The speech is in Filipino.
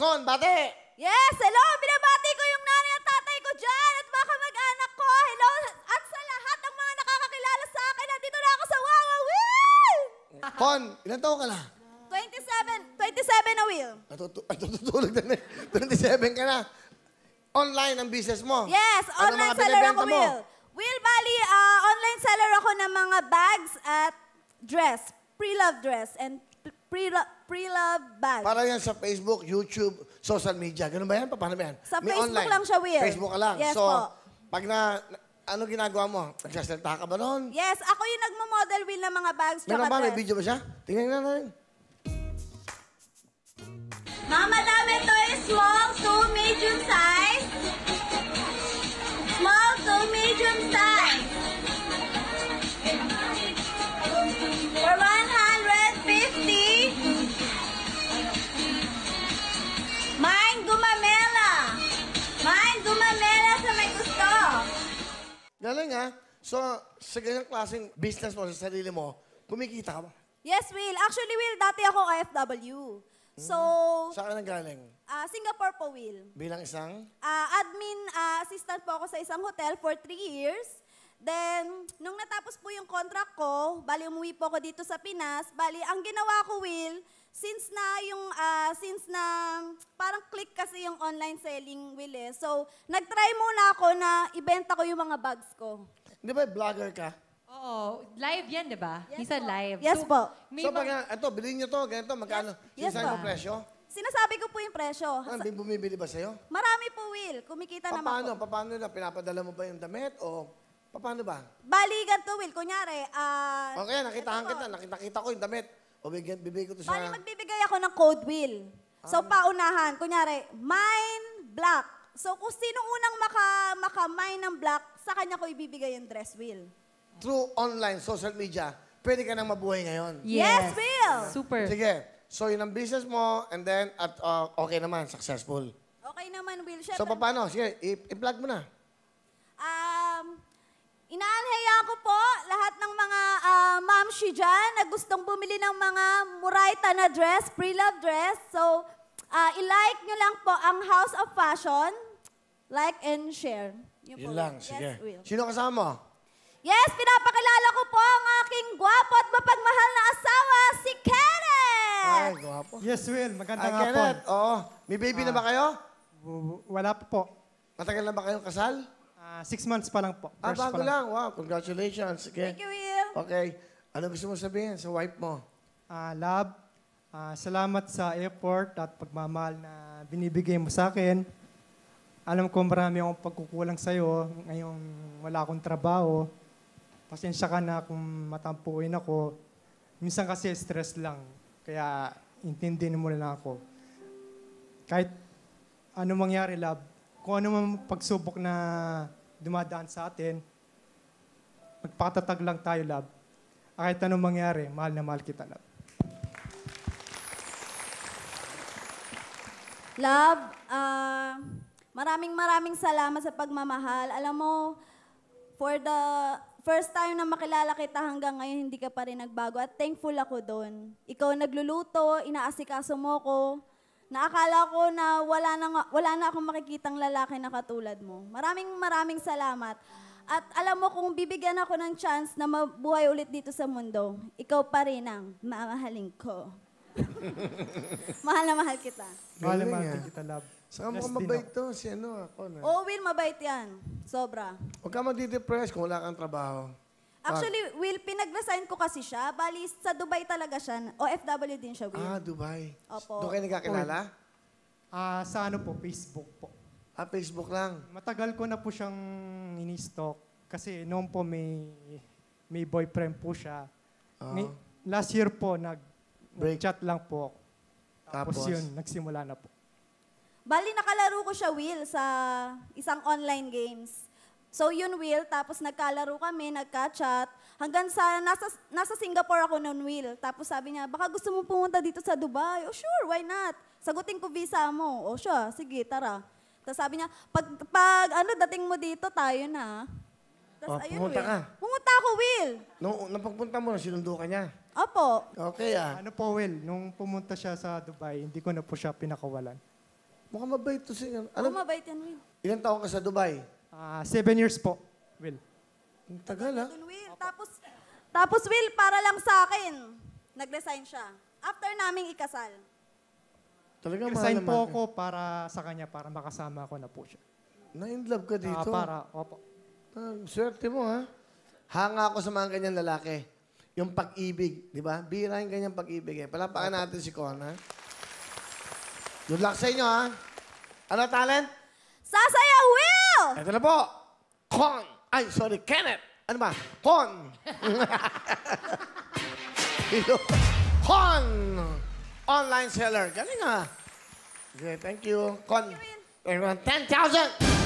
Con, bate! Yes, hello! Binabati ko yung nanay at tatay ko dyan at mga kamag-anak ko. Hello! At sa lahat ng mga nakakakilala sa akin, nandito na ako sa Wawa Will! Con, ilan taon ka na? 27 na, Will. Natutulog na. 27 ka na. Online ang business mo? Yes, Ano online mga seller binibenta ako, mo? Will. Will, bali, online seller ako ng mga bags at dress. Pre-love dress and pre-love bags. Para yan sa Facebook, YouTube, social media. Ganun ba yan? Paano ba yan? Sa May Facebook online. lang siya, Will. Facebook ka lang. Yes so, po. pag ano ginagawa mo? Nagsasalita ka ba noon? Yes, ako yung nagmo-model, Will, ng mga bags Meron tsaka ba? May dress. video ba siya? Tingnan na natin. Mama, dami ito is small to medium size. Small to medium size. For 150. Mine gumamela. Mine gumamela sa may gusto. Galing ha? So, sa ganyang klaseng business mo sa sarili mo, kumikita ka ba? Yes, Will. Actually, Will, dati ako OFW. So, Saan ka nanggaling? Singapore po, Will. Bilang isang? Admin assistant po ako sa isang hotel for 3 years. Then, nung natapos po yung contract ko, bali umuwi po ako dito sa Pinas, bali ang ginawa ko, Will, since na parang click kasi yung online selling, Will eh. So, nag-try muna ako na ibenta ko yung mga bags ko. Di ba vlogger ka? Oo. Live yan, di ba? Yes He's a po. live. Yes po. May So, mga- pag ito, bilhin nyo to, ganito, magkano? Yes Sinasabi po. mo presyo? Sinasabi ko po yung presyo. May bumibili ba sa'yo? Marami po, Will. Kumikita naman po. Paano na? Pinapadala mo ba yung damit o paano ba? Bali, ganito, Will. Kunyari, Okay, nakita ko yung damit. O bibigay ko to bali, sa... magbibigay ako ng code, Will. So, paunahan. Kunyari, mine black. So, kung sino unang maka-mine ng black, sa kanya ko ibibigay yung dress, Will. Through online, social media, pwede ka nang mabuhay ngayon. Yes, Will. Super. Sige. So, yun ang business mo, and then, okay naman, successful. Okay naman, Will. So, Syempre, paano? Sige, i-plug mo na. inaanhayaan ko po lahat ng mga mamshi dyan na gustong bumili ng mga murayta na dress, pre-love dress. So, i-like nyo lang po ang House of Fashion. Like and share. Yun lang, sige. Yes, Will. Sino kasama mo? Yes, pinapakilala ko po ang aking gwapo at mapagmahal na asawa, si Kenneth! Ay, gwapo. Yes, Will. Magandang Ay, hapon. Kenneth, oo. May baby na ba kayo? Wala pa po. Matagal na ba kayong kasal? 6 months pa lang po. First Bago pa lang. lang. Wow, congratulations. Sige. Thank you, Will. Okay. Ano gusto mo sabihin sa wife mo? Love, salamat sa effort at pagmamahal na binibigay mo sa akin. Alam ko marami akong pagkukulang sa'yo. Ngayong wala akong trabaho. Pasensya ka na kung matampuin ako. Minsan kasi stress lang. Kaya intindihin mo lang ako. Kahit ano mangyari, love, kung ano man pagsubok na dumadaan sa atin, magpatatag lang tayo, love. Kahit anong mangyari, mahal na mahal kita, love. Love, maraming salamat sa pagmamahal. Alam mo, for the first time na makilala kita hanggang ngayon, hindi ka pa rin nagbago. At thankful ako doon. Ikaw nagluluto, inaasikaso mo ko. Naakala ko na wala na akong makikitang lalaki na katulad mo. Maraming salamat. At alam mo, kung bibigyan ako ng chance na mabuhay ulit dito sa mundo, ikaw pa rin ang mamahalin ko. Mahal na mahal kita. Mahal na Galing, mahal ah. kita, love. Saka Blessed mukhang din mabait ako. to, si ako na. Oo, Will, mabait yan. Sobra. Huwag ka magdi-depress kung wala kang trabaho. Actually, Will, pinag-resign ko kasi siya. Bali, sa Dubai talaga siya. OFW din siya, Will. Dubai. Opo. Doon kayo nagkakilala? Sa ano po, Facebook po. Facebook lang. Matagal ko na po siyang ini-stalk kasi noon po may boyfriend po siya. Last year po, Break. nag-chat lang po ako. Tapos Tapos? yun, nagsimula na po. Bali, nakalaro ko siya, Will, sa isang online games. So, yun, Will. Tapos nagkalaro kami, nagka-chat. Hanggang sa, nasa Singapore ako noon, Will. Tapos sabi niya, baka gusto mo pumunta dito sa Dubai. Oh, sure, why not? Sagutin ko visa mo. Oh, sure, sige, tara. Tapos sabi niya, pag dating mo dito, tayo na. Tapos, ayun, pumunta Will. ka? Pumunta ako, Will. Nung napagpunta mo, sinundo ka niya. Opo. Okay Ano po, Will, nung pumunta siya sa Dubai, hindi ko na po siya pinakawalan. Mukhang mabait to si... Ano? Ano? Mabait yan, Will. Ilan taon ka sa Dubai? 7 years po, Will. Ang tagal, ha? Dun, Will. Tapos, Will, para lang sa akin, nag-resign siya. After naming ikasal. Talaga mahal Resign naman po ka. ako para sa kanya, para makasama ko na po siya. Na-in-love ka dito. Opo. Swerte mo, ha? Hanga ako sa mga ganyan lalaki. Yung pag-ibig, di ba? Bira yung ganyan pag-ibig, eh. Palapakan natin si Con, ha? Good luck sa inyo, ha? Ano talent? Sasaya, Will! Ito na po. Con. Ay, sorry, Kenneth. Ano ba? Con. Con. Online seller. Galing, ha? Okay, thank you. Con. 10,000.